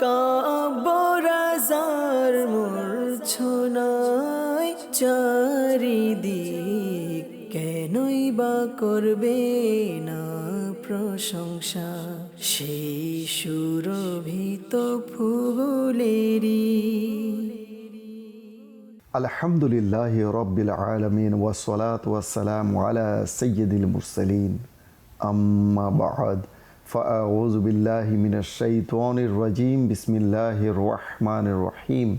কাব্যরাজার মূর্ছনায় চারিদিক কেনই বা করবে না প্রশংসা সেই সুরভিত ফুলেরি। আলহামদুলিল্লাহি রাব্বিল আলামিন ওয়াসসালাতু ওয়াসসালামু আলা সাইয়্যিদিল মুরসালিন আম্মা বা'দ ফাআউযু বিল্লাহি মিনাশ শাইতানির রাজীম বিসমিল্লাহির রহমানির রহিম।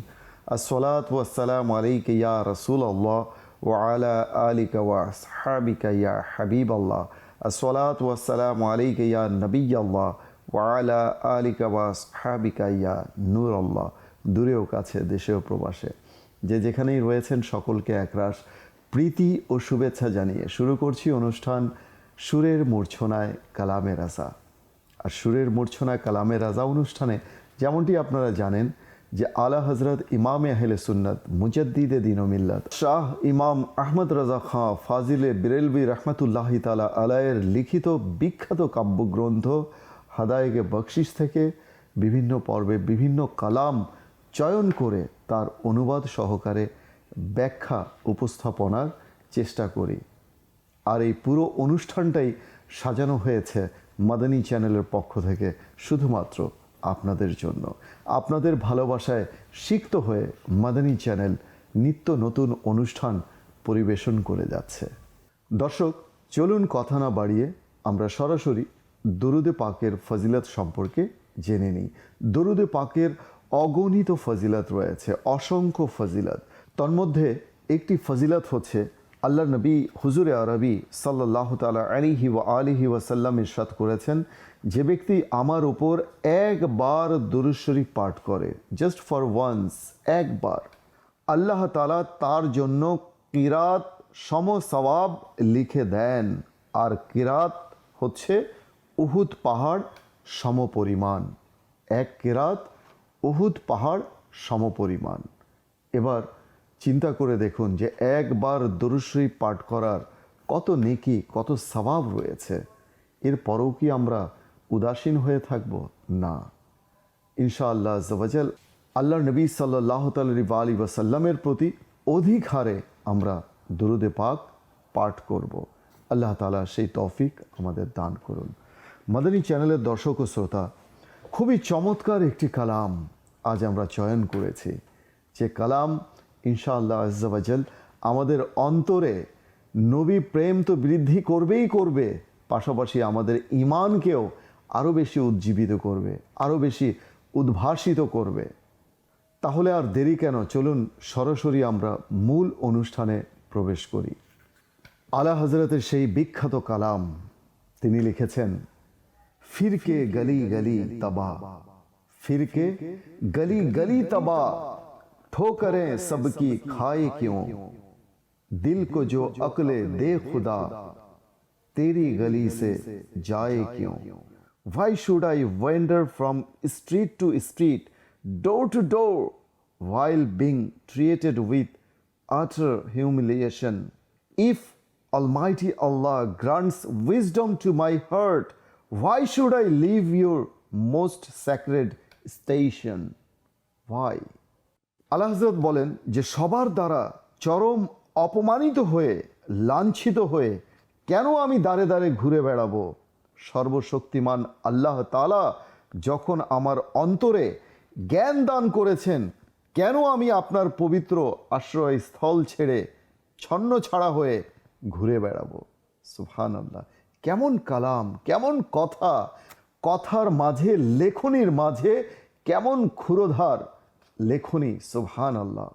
আসসালাতু ওয়াসসালামু আলাইকা ইয়া রাসূলুল্লাহ ওয়া আলা আলিকা ওয়া আসহাবিকা ইয়া হাবিবাল্লাহ। আসসালাতু ওয়াসসালামু আলাইকা ইয়া নবিয়াল্লাহ ওয়া আলা আলিকা ওয়া আসহাবিকা ইয়া নূরাল্লাহ। দূরেও কাছে, দেশেও প্রবাসে, যে যেখানেই রয়েছেন সকলকে একরাশ প্রীতি ও শুভেচ্ছা জানিয়ে শুরু করছি অনুষ্ঠান সুরের মূর্ছনায় কালামে রাজা। আর সুরের মূর্ছনায় কালামে রাজা অনুষ্ঠানে যেমনটি আপনারা জানেন যে আলা হজরত ইমামে আহলে সুন্নত মুজাদ্দিদে দ্বীন ও মিল্লাত শাহ ইমাম আহমদ রাজা খাঁ ফাজিলে বেরেলভী রহমতুল্লাহি তাআলা আলাইয়ের লিখিত বিখ্যাত কাব্যগ্রন্থ হাদায়েগে বকশিশ থেকে বিভিন্ন পর্বে বিভিন্ন কালাম চয়ন করে তার অনুবাদ সহকারে ব্যাখ্যা উপস্থাপনার চেষ্টা করি। আর এই পুরো অনুষ্ঠানটাই সাজানো হয়েছে মাদানী চ্যানেলের পক্ষ থেকে শুধুমাত্র আপনাদের জন্য। আপনাদের ভালোবাসায় সিক্ত হয়ে মাদানী চ্যানেল নিত্য নতুন অনুষ্ঠান পরিবেশন করে যাচ্ছে। দর্শক, চলুন কথা না বাড়িয়ে আমরা সরাসরি দরুদে পাকের ফজিলত সম্পর্কে জেনে নিই। দরুদে পাকের অগণিত ফজিলত রয়েছে, অসংখ্য ফজিলত। তন্মধ্যে একটি ফজিলত হচ্ছে আল্লাহ নবী হুজুরে আরবি সাল্লাল্লাহু তাআলা আলাইহি ওয়া আলিহি ওয়াসাল্লাম ইরশাদ করেছেন, যে ব্যক্তি আমার উপর একবার দুরূদ শরীফ পাঠ করে, জাস্ট ফর ওয়ান্স, একবার, আল্লাহ তাআলা তার জন্য কিরাত সম সওয়াব লিখে দেন। আর কিরাত হচ্ছে উহুদ পাহাড় সমপরিমাণ। এক কিরাত উহুদ পাহাড় সমপরিমাণ। এবার চিন্তা করে দেখুন যে একবার দরুদ শরীফ পাঠ করার কত নেকি, কত সওয়াব রয়েছে। এরপরেও কি আমরা উদাসীন হয়ে থাকব? না, ইনশাআল্লাহ আজ্জা ওয়া জাল আল্লাহর নবী সাল্লাল্লাহু আলাইহি ওয়াসাল্লামের প্রতি অধিক হারে আমরা দরুদে পাক পাঠ করব। আল্লাহ তাআলা সেই তৌফিক আমাদের দান করুন। মাদানী চ্যানেলের দর্শক ও শ্রোতা, খুবই চমৎকার একটি কালাম আজ আমরা চয়ন করেছি, যে কালাম ইনশাআল্লাহ আজ্জা ওয়া জাল আমাদের অন্তরে নবী প্রেম তো বৃদ্ধি করবেই করবে, পাশাপাশি আমাদের ঈমানকেও আরও বেশি উজ্জীবিত করবে, আরও বেশি উদ্ভাসিত করবে। তাহলে আর দেরি কেন, চলুন সরাসরি আমরা মূল অনুষ্ঠানে প্রবেশ করি। আলা হজরতের সেই বিখ্যাত কালাম, তিনি লিখেছেন, फिर के गली गली तबा, फिर के गली गली तबा, ठोकरें सबकी खाए क्यों, दिल को जो अक्ले दे खुदा, तेरी गली से जाए क्यों। Why should I wander from street to street, door to door, while being treated with utter humiliation? If Almighty Allah grants wisdom to my heart, why should I leave your most sacred station? Why? আল্লাহ হযরত বলেন যে সবার দ্বারা চরম অপমানিত হয়ে, লাঞ্ছিত হয়ে কেন আমি দাঁড়ে দাঁড়ে ঘুরে বেড়াবো? সর্বশক্তিমান আল্লাহ তাআলা যখন আমার অন্তরে জ্ঞান দান করেছেন, কেন আমি আপনার পবিত্র আশ্রয়স্থল ছেড়ে ছন্ন ছাড়া হয়ে ঘুরে বেড়াবো? সুবহানাল্লাহ, কেমন কালাম, কেমন কথা, কথার মাঝে, লেখনির মাঝে কেমন ক্ষুরোধার লেখনি। সুবহানাল্লাহ,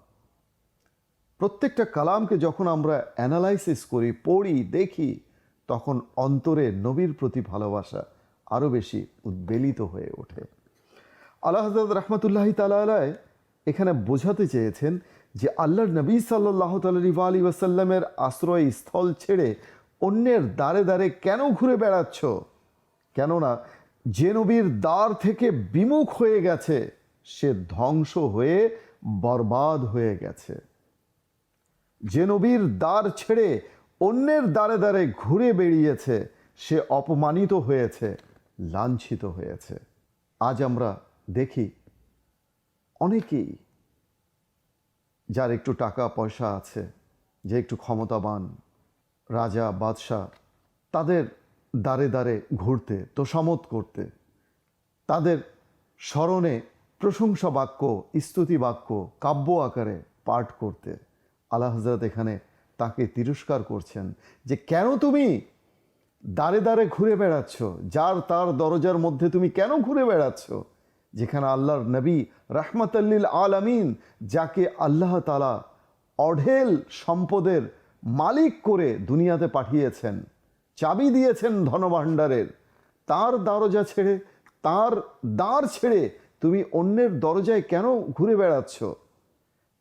প্রত্যেকটা কালামকে যখন আমরা অ্যানালাইসিস করি, পড়ি, দেখি, তখন অন্তরে নবীর প্রতি ভালোবাসা আরও বেশি উদ্বেলিত হয়ে ওঠে। আলা হযরত রাহমাতুল্লাহি তাআলা আলাইহি এখানে বোঝাতে চেয়েছেন যে আল্লাহর নবী সাল্লাল্লাহু আলাইহি ওয়াসাল্লামের আশ্রয়স্থল ছেড়ে অন্যের দ্বারে দ্বারে কেন ঘুরে বেড়াচ্ছ? কেননা যে নবীর দ্বার থেকে বিমুখ হয়ে গেছে, সে ধ্বংস হয়ে বরবাদ হয়ে গেছে। যে নবীর দ্বার ছেড়ে অন্যের দ্বারে দ্বারে ঘুরে বেরিয়েছে, সে অপমানিত হয়েছে, লাঞ্ছিত হয়েছে। আজ আমরা দেখি অনেকেই যার একটু টাকা পয়সা আছে, যে একটু ক্ষমতাবান, রাজা বাদশাহ, তাদের দ্বারে দ্বারে ঘুরতে, তোষামত করতে, তাদের স্মরণে প্রশংসা বাক্য, স্তুতি বাক্য কাব্য আকারে পাঠ করতে আলা হযরত এখানে তাকে তিরস্কার করছেন যে কেন তুমি দ্বারে দ্বারে ঘুরে বেড়াচ্ছ, যার তার দরজার মধ্যে তুমি কেন ঘুরে বেড়াচ্ছ, যেখানে আল্লাহর নবী রাহমাতাল্লিল আলামিন, যাকে আল্লাহ তাআলা অঢেল সম্পদের মালিক করে দুনিয়াতে পাঠিয়েছেন, চাবি দিয়েছেন ধনভাণ্ডারের, তার দরজা ছেড়ে, তার দ্বার ছেড়ে তুমি অন্যের দরজায় কেন ঘুরে বেড়াচ্ছ?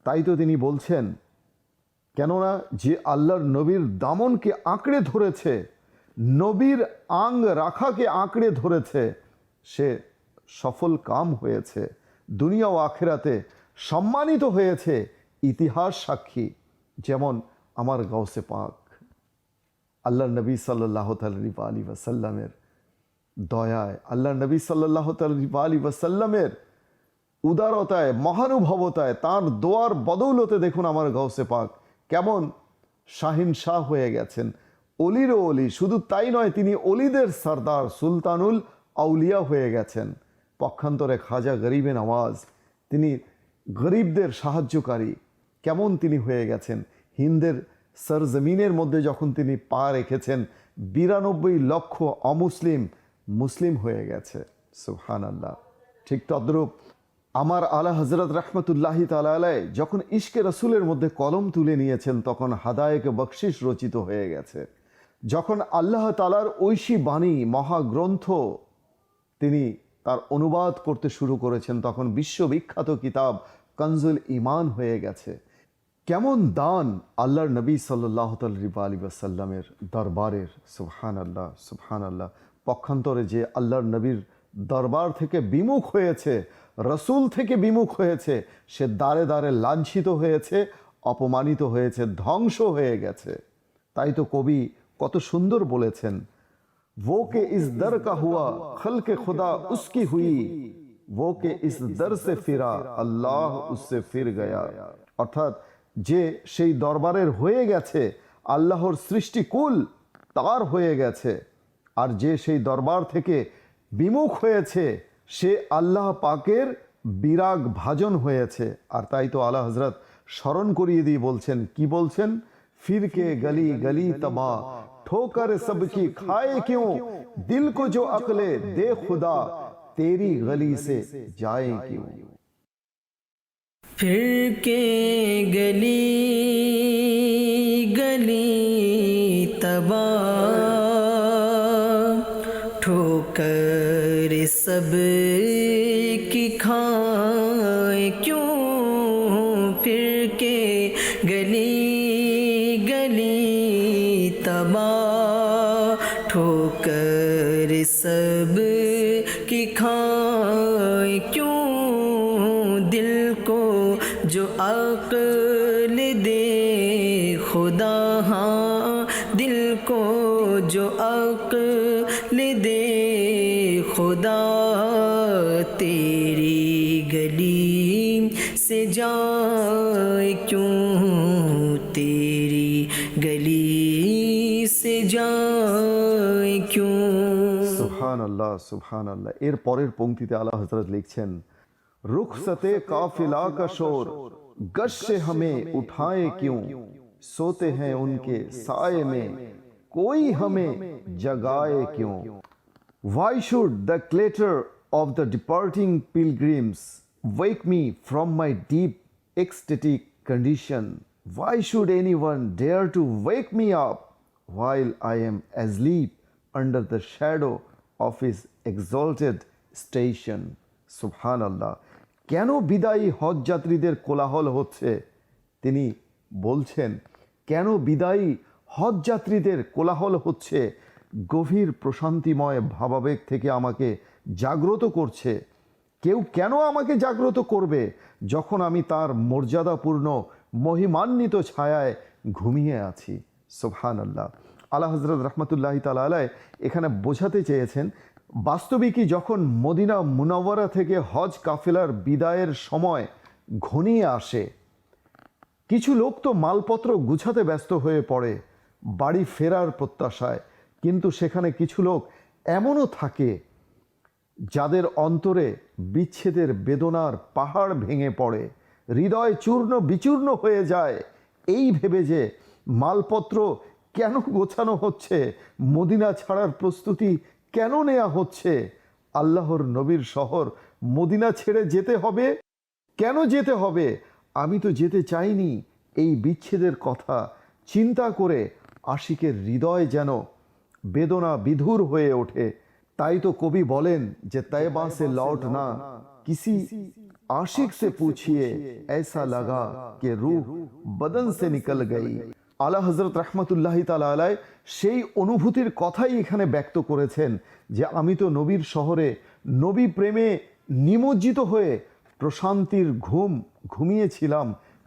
তাই তো তিনি বলছেন, কেননা যে আল্লাহর নবীর দামনকে আঁকড়ে ধরেছে, নবীর আং রাখাকে আঁকড়ে ধরেছে, সে সফল কাম হয়েছে, দুনিয়া ও আখিরাতে সম্মানিত হয়েছে। ইতিহাস সাক্ষী, যেমন আমার গাউসে পাক আল্লাহর নবী সাল্লাল্লাহু আলাইহি ওয়াসাল্লামের দয়ায়, আল্লাহর নবী সাল্লাল্লাহু আলাইহি ওয়াসাল্লামের উদারতায়, মহানুভবতায়, তার দোয়ার বদৌলতে দেখুন আমার গাউসে পাক কেমন শাহিন শাহ হয়ে গেছেন, অলিরও অলি। শুধু তাই নয়, তিনি অলিদের সর্দার, সুলতানুল আউলিয়া হয়ে গেছেন। পক্ষান্তরে খাজা গরিবে নওয়াজ, তিনি গরিবদের সাহায্যকারী, কেমন তিনি হয়ে গেছেন। হিন্দের সরজমিনের মধ্যে যখন তিনি পা রেখেছেন, 92 লক্ষ অমুসলিম মুসলিম হয়ে গেছে। সুবহানাল্লাহ। ঠিক তদ্রূপ আমার আলা হযরত রাহমাতুল্লাহি তাআলা আলাইহি যখন ইশকে রসুলের মধ্যে কলম তুলে নিয়েছেন, তখন হাদায়েকে বকশিশ রচিত হয়ে গেছে। যখন আল্লাহ তাআলার ঐশী বাণী মহাগ্রন্থ তিনি তার অনুবাদ করতে শুরু করেছেন, তখন বিশ্ববিখ্যাত কিতাব কনজুল ঈমান হয়ে গেছে। কেমন দান আল্লাহর নবী সাল্লাল্লাহু আলাইহি ওয়াসাল্লামের দরবারের। সুবহানাল্লাহ, সুবহানাল্লাহ। পক্ষান্তরে যে আল্লাহর নবীর দরবার থেকে বিমুখ হয়েছে, রসুল থেকে বিমুখ হয়েছে, সে দ্বারে দ্বারে লাঞ্ছিত হয়েছে, অপমানিত হয়েছে, ধ্বংস হয়ে গেছে। তাই তো কবি কত সুন্দর বলেছেন, वो के इस दर का हुआ खल्के खुदा उसकी हुई, वो के इस दर से फिरा अल्लाह उससे फिर गया। অর্থাৎ যে সেই দরবারের হয়ে গেছে, আল্লাহর সৃষ্টিকুল তার হয়ে গেছে, আর যে সেই দরবার থেকে বিমুখ হয়েছে, সে আল্লাহ পাকের বিরাগ ভাজন হয়েছে। আর তাই তো আলা হযরত স্মরণ করিয়ে দিয়ে বলছেন, কি বলছেন, फिर के गली गली तबाह ठोकर सबकी खाए क्यों, दिल को जो अकले दे खुदा तेरी गली से जाए क्यों। फिर के गली गली तबाह ठोकर सब की खाए क्यों, फिर के गली तबाह ठोकर सब की खाए क्यों, दिल को जो अक्ल दे खुदा, हाँ दिल को जो अक्ल दे खुदा तेरी गली से जाए क्यों, तेरी गली से जाए क्यों। সুবহানাল্লাহ, সুবহানাল্লাহ। এর পরের পংক্তিতে আলা হযরত লিখছেন, रुखसते काफिला का शोर गश से हमें उठाए क्यों, सोते हैं उनके साए में कोई हमें जगाए क्यों। Why should the clatter of the departing pilgrims wake me from my deep ecstatic condition? Why should anyone dare to wake me up while I am asleep under the shadow of his exalted station? Subhanallah. কেন বিদায়ী হজ যাত্রীদের কোলাহল হচ্ছে? তিনি বলছেন, কেন বিদায়ী হজ যাত্রীদের কোলাহল হচ্ছে? গভীর প্রশান্তিময় ভাবাবেগ থেকে আমাকে জাগ্রত করছে। কেউ কেন আমাকে জাগ্রত করবে যখন আমি তার মর্যাদাপূর্ণ মহিমান্বিত ছায়ায় ঘুমিয়ে আছি। সুবহানাল্লাহ। আলা হযরত রাহমাতুল্লাহি তাআলা আলাইহি এখানে বোঝাতে চেয়েছেন, বাস্তবিকই যখন মদিনা মুনাওয়ারা থেকে হজ কাফেলার বিদায়ের সময় ঘনিয়ে আসে। কিছু লোক তো মালপত্র গুছাতে ব্যস্ত হয়ে পড়ে বাড়ি ফেরার প্রত্যাশায়, কিন্তু সেখানে কিছু লোক এমনও থাকে যাদের অন্তরে বিচ্ছেদের বেদনার পাহাড় ভেঙে পড়ে, হৃদয় চূর্ণ বিচূর্ণ হয়ে যায় এই ভেবে যে মালপত্র কেন গোছানো হচ্ছে, মদিনা ছাড়ার প্রস্তুতি কেন নেওয়া হচ্ছে, আল্লাহর নবীর শহর মদিনা ছেড়ে যেতে হবে, কেন যেতে হবে, আমি তো যেতে চাইনি। এই বিচ্ছেদের কথা চিন্তা করে আশিকের হৃদয় যেন বেদনা বিধুর হয়ে ওঠে। তাই তো কবি বলেন যে তয়বা সে লौटना किसी आशिक से पूछिए ऐसा लगा कि रूह बदन से निकल गई। আলা হযরত রাহমাতুল্লাহি তাআলা আলাই সেই অনুভূতির কথাই এখানে ব্যক্ত করেছেন যে আমি তো নবীর শহরে নবী প্রেমে নিমজ্জিত হয়ে প্রশান্তির ঘুম ঘুমিয়েছিলাম,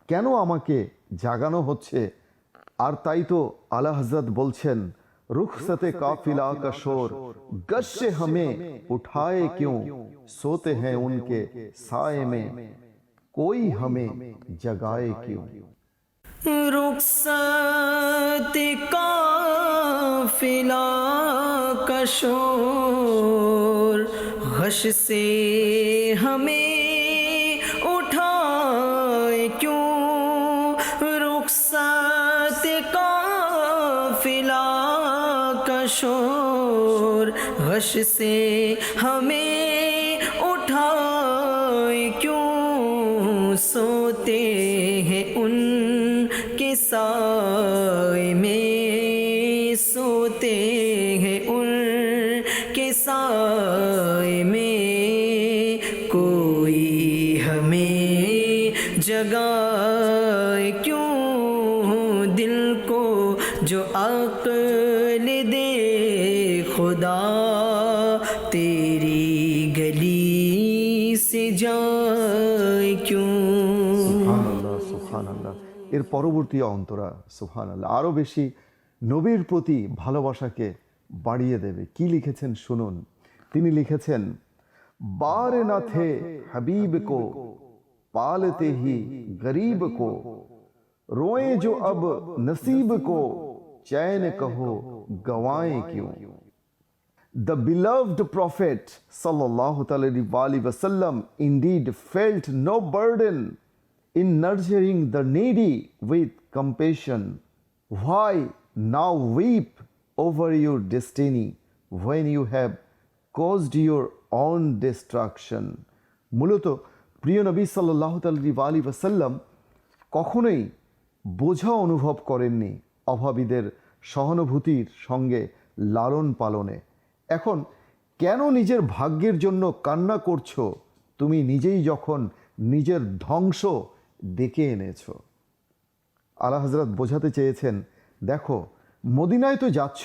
কেন আমাকে জাগানো হচ্ছে। আর তাই তো আলা হযরত বলছেন रुखसते काफिला का शोर गश्शे हमें उठाए क्यों, सोते हैं उनके साए में कोई हमें जगाए क्यों। रुखसत काफिला का शोर गश से हमें उठाए क्यों, रुखसत काफिला शोर गश से हमें उठाए क्यों, सोते हैं उनके साए में, सोते हैं उनके साए में कोई हमें जगाए क्यों, दिल को जो अक्ल दे खुदा तेरी गली से जाए क्यों। সুবহানাল্লাহ সুবহানাল্লাহ। এর পরবর্তী অন্তরা সুবহানাল্লাহ আরও বেশি নবীর প্রতি ভালোবাসাকে বাড়িয়ে দেবে। কি লিখেছেন শুনুন। তিনি লিখেছেন बार न थे हबीब को पालते ही गरीब को, रोए जो अब नसीब को चैन कहो गवाएं क्यों। The beloved Prophet sallallahu alaihi wasallam indeed felt no burden in nurturing the needy with compassion. Why now weep over your destiny when you have caused your own destruction? মূলত প্রিয় নবী সাল্লাল্লাহু আলাইহি ওয়াসাল্লাম কখনোই বোঝা অনুভব করেননি অভাবীদের সহানুভূতির সঙ্গে লালন পালনে। এখন কেন নিজের ভাগ্যের জন্য কান্না করছো, তুমি নিজেই যখন নিজের ধ্বংস ডেকে এনেছো। আলা হযরত বোঝাতে চেয়েছেন, দেখো মদিনায় তো যাচ্ছ,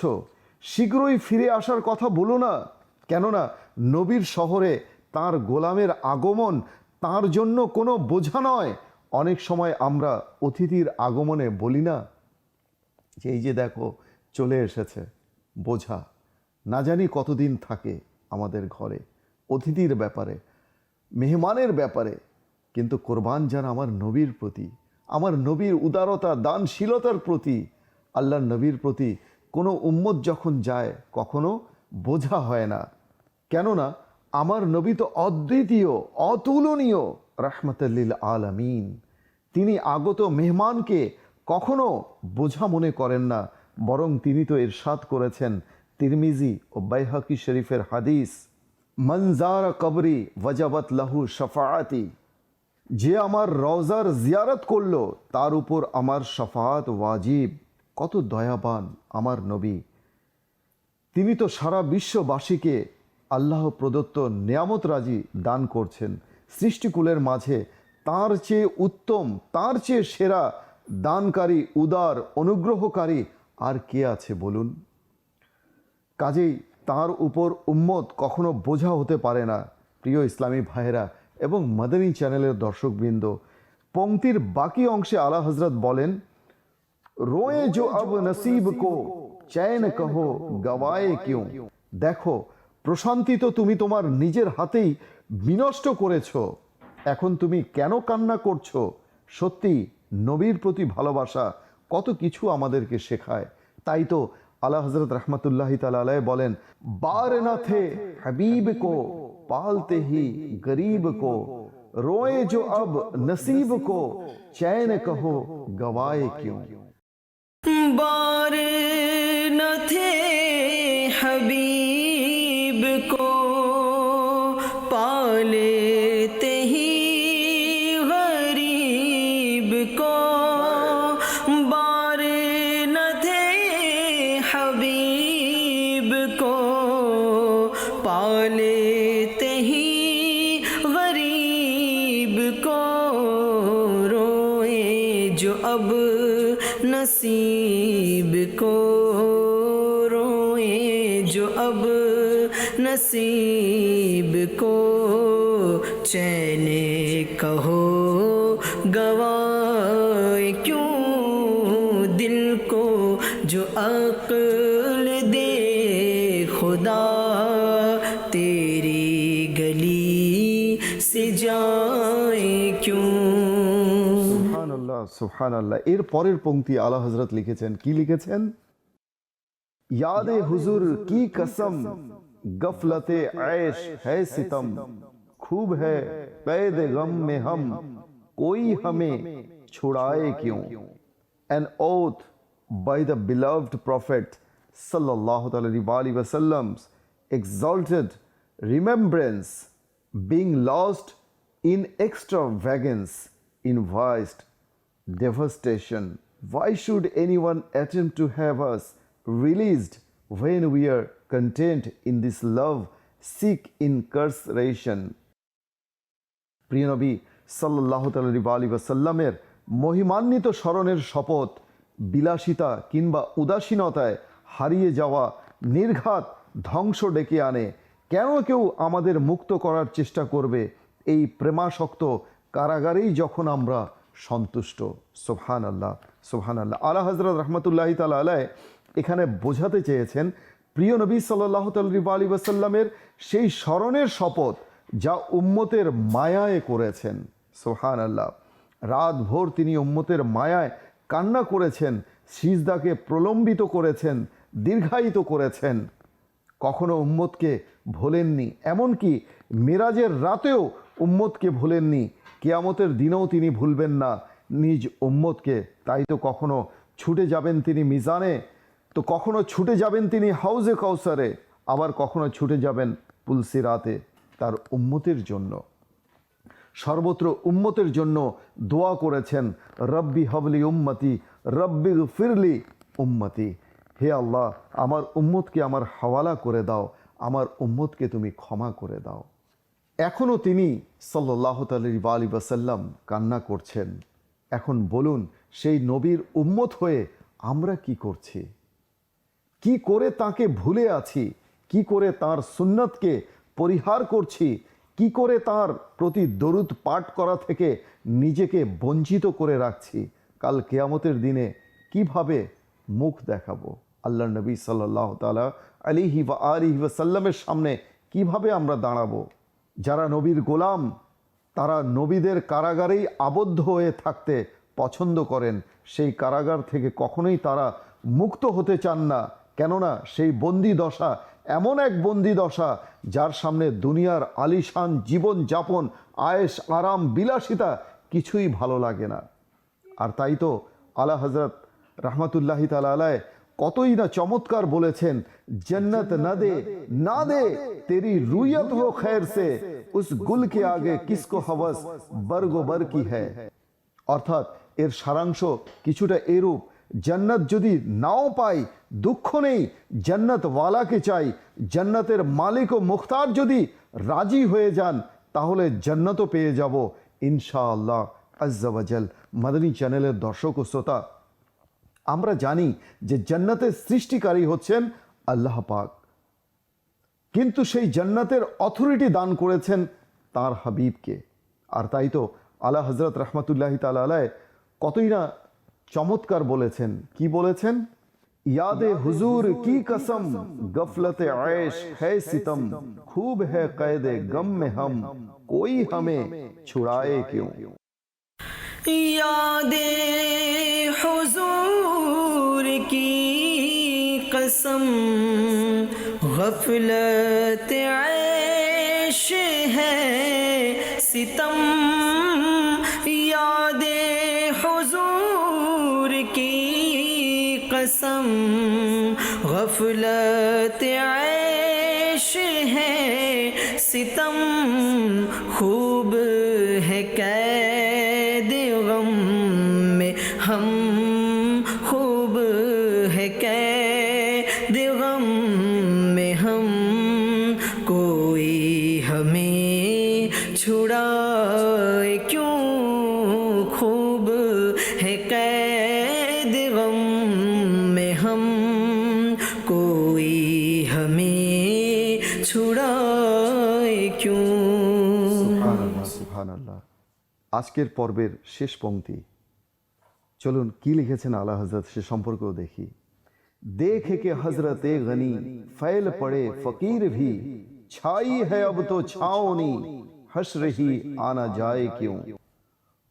শীঘ্রই ফিরে আসার কথা বলো না, কেননা নবীর শহরে তার গোলামের আগমন তার জন্য কোনো বোঝা নয়। অনেক সময় আমরা অতিথির আগমনে বলি না যে এই যে দেখো চলে এসেছে, বোঝা, না জানি কতদিন থাকে আমাদের ঘরে, অতিথির ব্যাপারে, মেহমানের ব্যাপারে। কিন্তু কোরবান যান আমার নবীর প্রতি, আমার নবীর উদারতা দানশীলতার প্রতি। আল্লাহর নবীর প্রতি কোনো উম্মত যখন যায় কখনো বোঝা হয় না, কেননা আমার নবী তো অদ্বিতীয়, অতুলনীয় রাহমাতাল লিল আলামিন। তিনি আগত মেহমানকে কখনো বোঝা মনে করেন না, বরং তিনি তো ইরশাদ করেছেন তিরমিজি ও বাইহাকি শরীফের হাদিস, মনজার কবরি ওয়াজাবাত লাহু শাফাআতি, যে আমার রওজার জিয়ারত করলো তার উপর আমার শাফাআত ওয়াজিব। কত দয়াবান আমার নবী, তিনি তো সারা বিশ্ববাসীকে আল্লাহ প্রদত্ত নেয়ামত রাজি দান করছেন। সৃষ্টিকুলের মাঝে তার চেয়ে উত্তম, তার চেয়ে সেরা দানকারী, উদার, অনুগ্রহকারী আর কে আছে বলুন। কাজেই তার উপর উম্মত কখনো বোঝা হতে পারে না। প্রিয় ইসলামী ভাইয়েরা এবং মাদানী চ্যানেলের দর্শকবৃন্দ, পংক্তির বাকি অংশে আলা হযরত বলেন, রোয়ে জো আব নসিব কো চैन কহো গওয়ায়ে কিউ। দেখো প্রশান্তি তো তুমি তোমার নিজের হাতেই বিনষ্ট করেছো, এখন তুমি কেন কান্না করছো? সত্যি নবীর প্রতি ভালোবাসা কত কিছু আমাদেরকে শেখায়। তাই তো আলা হজরত রহমতুল্লাহি তাআলা আলাইহি বলেন, বার না থে হাবিব কো পালতে হি গরিব কো, रोए जो अब नसीब को चैन कहो गवाए क्यों। बार न थे हबीब को पालेते ही गरीब को, बार न थे हबीब को पालेते ही गरीब को, रोए जो अब नसीब को, रोए जो अब नसीब को, चैन कहो गवाए क्यों, दिल को जो अक्ल दे खुदा, तेरी गली से जाए क्यों। সুবহানাল্লাহ সুবহানাল্লাহ। এর পরের পংক্তি আলা হযরত লিখেছেন, কি লিখেছেন? यादे हुजूर की कसम गफलते ऐश है सितम, खूब है कैद गम में हम कोई हमें छुड़ाए क्यों। An oath by the beloved Prophet sallallahu alaihi wasallam's exalted remembrance being lost in extravagance, in vast devastation. Why should anyone attempt to have us released when we are content in this love sick incarceration? প্রিয় নবী সাল্লাল্লাহু আলাইহি ওয়াসাল্লামের মহিমান্বিত স্মরণের শপথ বিলাসিতা কিংবা উদাসীনতায় হারিয়ে যাওয়া নির্ঘাত ধ্বংস ডেকে আনে। কেন কেউ আমাদের মুক্ত করার চেষ্টা করবে এই প্রেমাসক্ত কারাগারেই যখন আমরা সন্তুষ্ট। সুবহানাল্লাহ সুবহানাল্লাহ। আলা হযরত রহমতুল্লাহি তাআলা আলাইহি এখানে বোঝাতে চেয়েছেন প্রিয় নবী সাল্লাল্লাহু আলাইহি ওয়াসাল্লামের সেই স্মরণের শপথ যা উম্মতের মায়ায় করেছেন। সুবহানাল্লাহ। রাত ভোর তিনি উম্মতের মায়ায় কান্না করেছেন, সিজদাকে প্রলম্বিত করেছেন, দীর্ঘায়িত করেছেন, কখনো উম্মতকে ভোলেননি, এমনকি মেরাজের রাতেও উম্মতকে ভোলেননি, কিয়ামতের দিনেও তিনি ভুলবেন না নিজ উম্মতকে। তাই তো কখনো ছুটে যাবেন তিনি মিজানে, তো কখনো ছুটে যাবেন তিনি হাউজে কাউসারে, আবার কখনো ছুটে যাবেন পুলসিরাতে তার উম্মতের জন্য। সর্বত্র উম্মতের জন্য দোয়া করেছেন, রব্বি হাবলি উম্মতি রব্বি গফিরলি উম্মতি, হে আল্লাহ আমার উম্মতকে আমার হাওয়ালা করে দাও, আমার উম্মতকে তুমি ক্ষমা করে দাও। এখনও তিনি সাল্লাল্লাহু আলাইহি ওয়াসাল্লাম কান্না করছেন। এখন বলুন, সেই নবীর উম্মত হয়ে আমরা কি করছি? কি করে তাকে ভুলে আছি? কি করে তার সুন্নতকে পরিহার করছি? কি করে তার প্রতি দরুদ পাঠ করা থেকে নিজেকে বঞ্চিত করে রাখছি? কাল কিয়ামতের দিনে কিভাবে মুখ দেখাবো? আল্লাহর নবী সাল্লাল্লাহু তাআলা আলাইহি ওয়াসাল্লামের সামনে কিভাবে আমরা দাঁড়াবো? যারা নবীর গোলাম তারা নবীদের কারাগারেই আবদ্ধ হয়ে থাকতে পছন্দ করেন, সেই কারাগার থেকে কখনোই তারা মুক্ত হতে চান না। কেননা সেই বন্দি দশা এমন এক বন্দি দশা যার সামনে দুনিয়ার আলিশান জীবন যাপন, আয়েশ আরাম বিলাসিতা কিছুই ভালো লাগে না। আর তাই তো আলা হযরত রহমতুল্লাহি তাআলা আলাইহি কতই না চমৎকার বলেছেন, जन्नत न दे ना दे तेरी रुयत हो खैर से, उस गुल के आगे किसको हवस बरगो बर की है। অর্থাৎ এর সারাংশ কিছুটা এরূপ, জান্নাত যদি নাও পাই দুঃখ নেই, জান্নাত ওয়ালাকে চাই। জান্নাতের মালিক ও মুখতার যদি রাজি হয়ে যান তাহলে জান্নাতও পেয়ে যাব ইনশাআল্লাহ আজ্জা ওয়াজাল। মাদানী চ্যানেলের দর্শক ও শ্রোতা, আমরা জানি যে জান্নাতের সৃষ্টিকারী হচ্ছেন আল্লাহ পাক, কিন্তু সেই জান্নাতের অথরিটি দান করেছেন তার হাবিবকে। আর তাই তো আলা হযরত রহমতুল্লাহি তাআলা আলাইহি কতই না চমৎকার বলেছেন। কি বলেছেন? याद हुजूर की कसम गफलत ऐश है सितम, खूब है कैद गम में हम, कोई हमें छुड़ाए क्यों। यादे हुजूर की कसम गफलत ऐश है सितम, यादे हुजूर की कसम गफलत ऐश है सितम, खूब है कैद गम में हम, खूब है कैद गम में हम, कोई हमें छुड़ाए क्यों, खूब है कैद गम में हम, कोई हमें छुड़ाए क्यों। সুবহানাল্লাহ, সুবহানাল্লাহ। আজকের পর্বের শেষ পংক্তি, চলুন কি লিখেছেন আলা হযরত সে সম্পর্কেও দেখি। देखे के हजरत गनी फैल पड़े फकीर भी, छाई है अब तो छाओनी, हश रही आना जाए क्यों।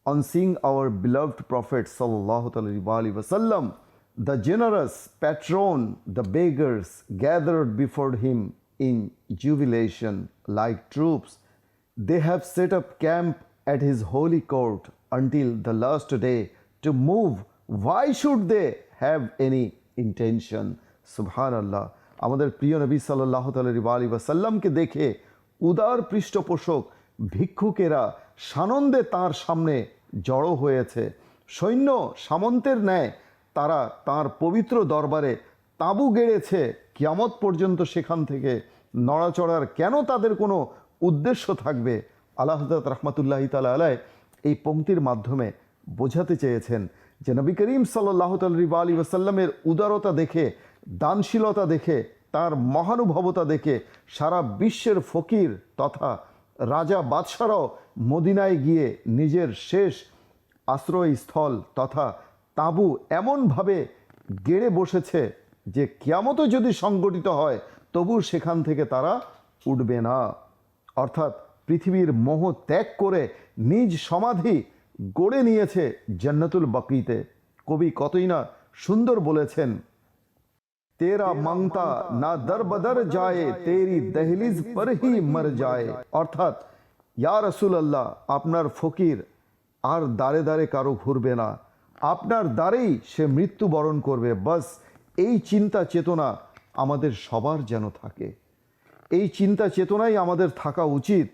On seeing our beloved Prophet sallallahu alaihi wasallam, the generous patron, the beggars gathered before him in jubilation like troops. They have set up camp at his holy court until the last day to move. Why should they have any intention? Subhanallah. আমাদের প্রিয় নবী সাল্লাল্লাহু আলাইহি ওয়াসাল্লামকে দেখে উদার পৃষ্ঠপোষক ভিক্ষুকেরা সানন্দে তার সামনে জড়ো হয়েছে। সৈন্য সামন্তের ন্যায় তারা তার পবিত্র দরবারে তাঁবু গেড়েছে। কিয়ামত পর্যন্ত সেখান থেকে নড়াচড়ার কেন তাদের কোনো উদ্দেশ্য থাকবে? আলা হযরত রাহমাতুল্লাহি তাআলা আলাইহি এই পংক্তির মাধ্যমে বোঝাতে চেয়েছেন যে নবী করিম সাল্লাল্লাহু আলাইহি ওয়াসাল্লামের উদারতা দেখে, দানশীলতা দেখে, তার মহানুভবতা দেখে সারা বিশ্বের ফকির তথা রাজা বাদশারাও মদিনায় গিয়ে নিজের শেষ আশ্রয়স্থল তথা তাঁবু এমনভাবে গেড়ে বসেছে যে কিয়ামতও যদি সংগঠিত হয় তবু সেখান থেকে তারা উঠবে না। অর্থাৎ পৃথিবীর মোহ ত্যাগ করে নিজ সমাধি গড়ে নিয়েছে জান্নাতুল বাকিতে। কবি কতই না সুন্দর বলেছেন, তেরা মাংতা না দর বদর যায়, তেরি দহলিজ পর হি মর যায়। অর্থাৎ ইয়া রাসূলুল্লাহ, আপনার ফকির আর দাঁড়ে দাঁড়ে কারো ঘুরবে না, আপনার দ্বারেই সে মৃত্যুবরণ করবে। বাস এই চিন্তা চেতনা আমাদের সবার যেন থাকে। এই চিন্তা চেতনাই আমাদের থাকা উচিত।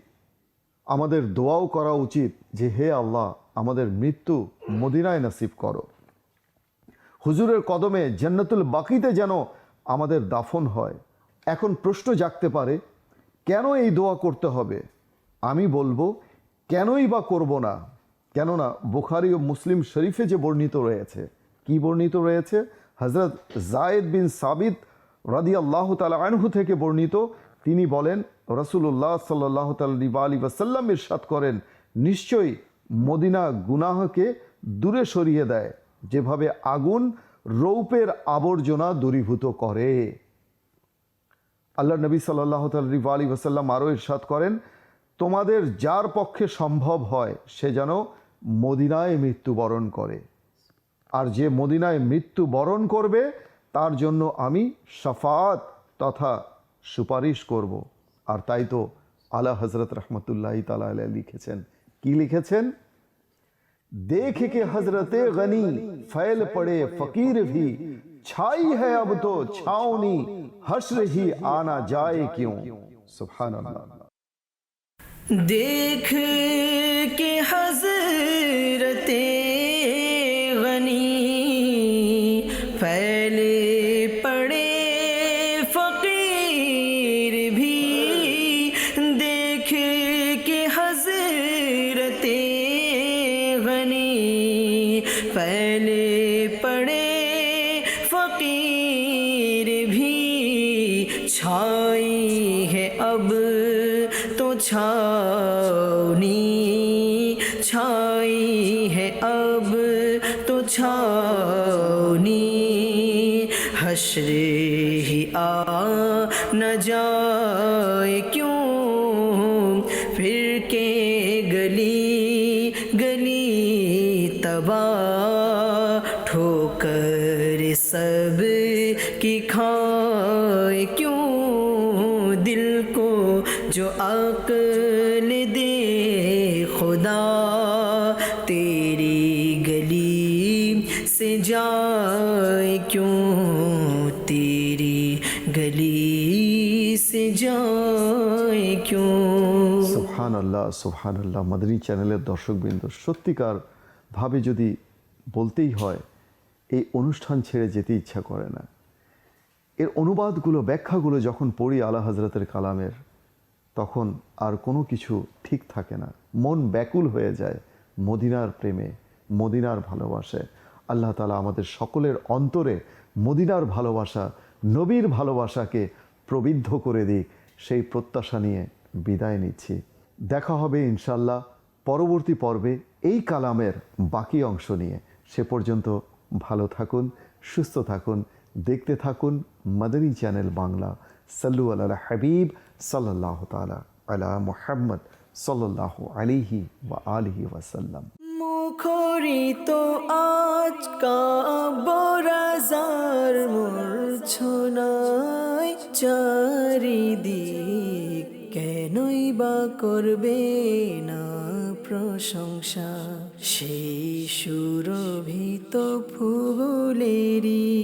আমাদের দোয়াও করা উচিত যে হে আল্লাহ, আমাদের মৃত্যু মদিনায় নসিব করো, হুজুরের কদমে জান্নাতুল বাকিতে যেন আমাদের দাফন হয়। এখন প্রশ্ন জাগতে পারে, কেন এই দোয়া করতে হবে? আমি বলবো, কেনই বা করব না? কেননা বুখারী ও মুসলিম শরীফে যে বর্ণিত রয়েছে, কি বর্ণিত রয়েছে? হযরত যায়েদ বিন সাবিত রাদিয়াল্লাহু তাআলা আনহু থেকে বর্ণিত। তিনি বলেন, রাসূলুল্লাহ সাল্লাল্লাহু আলাইহি ওয়াসাল্লাম ইরশাদ করেন, নিশ্চয়ই মদিনা গুনাহকে দূরে সরিয়ে দেয় যেভাবে আগুন রৌপের আবর্জনা দূরীভূত করে। আল্লাহ নবী সাল্লাল্লাহু আলাইহি ওয়াসাল্লাম আরও ইরশাদ করেন, তোমাদের যার পক্ষে সম্ভব হয় সে যেন মদিনায় মৃত্যুবরণ করে, আর যে মদিনায় মৃত্যুবরণ করবে তার জন্য আমি শাফাত তথা সুপারিশ করব। আর তাই তো আলা হযরত রাহমাতুল্লাহি তাআলা আলাইহি লিখেছেন, কি লিখেছেন? देख के हजरत गनी फैल पड़े फकीर भी, छाई है अब तो छावनी, हश्र ही आना जाए क्यों। सुभान अल्लाह। देख के हजरत गनी फैले पड़े फकीर भी, देख के हजरत फैले पड़े फकीर भी, छाई है अब तो छावनी, छाई है अब तो छावनी, हश्र ही आ न जाए क्यों, फिर के गली गली तबाह ठोकर सब की खाए क्यों, दिल को जो अक्ल दे खुदा तेरी गली से जाए क्यों, तेरी गली से जाए क्यों। সুবহানাল্লাহ সুবহানাল্লাহ। মাদানী চ্যানেলের দর্শকবৃন্দ, সত্যিকার ভাবে যদি বলতেই হয়, এই অনুষ্ঠান ছেড়ে যেতে ইচ্ছা করে না। এর অনুবাদগুলো, ব্যাখ্যাগুলো যখন পড়ি আলা হযরতের কালামের, তখন আর কোনো কিছু ঠিক থাকে না। মন ব্যাকুল হয়ে যায় মদিনার প্রেমে, মদিনার ভালোবাসায়। আল্লাহ তাআলা আমাদের সকলের অন্তরে মদিনার ভালোবাসা, নবীর ভালোবাসাকে প্রবিদ্ধ করে দিক, সেই প্রত্যাশা নিয়ে বিদায় নিচ্ছি। দেখা হবে ইনশাল্লাহ পরবর্তী পর্বে এই কালামের বাকি অংশ নিয়ে। সে পর্যন্ত ভালো থাকুন, সুস্থ থাকুন, দেখতে থাকুন মাদানী চ্যানেল বাংলা। সাল্লু আলা হাবিব সাল্লাল্লাহু তাআলা আলা মুহাম্মদ সাল্লাল্লাহু আলাইহি ওয়া আলিহি ওয়াসাল্লাম। মুখরিত আজ কাবরাজার মূর্ছনায় চারিদিক, কেনই বা করবে না প্রশংসা সেই সুরভিত ফুলেরই।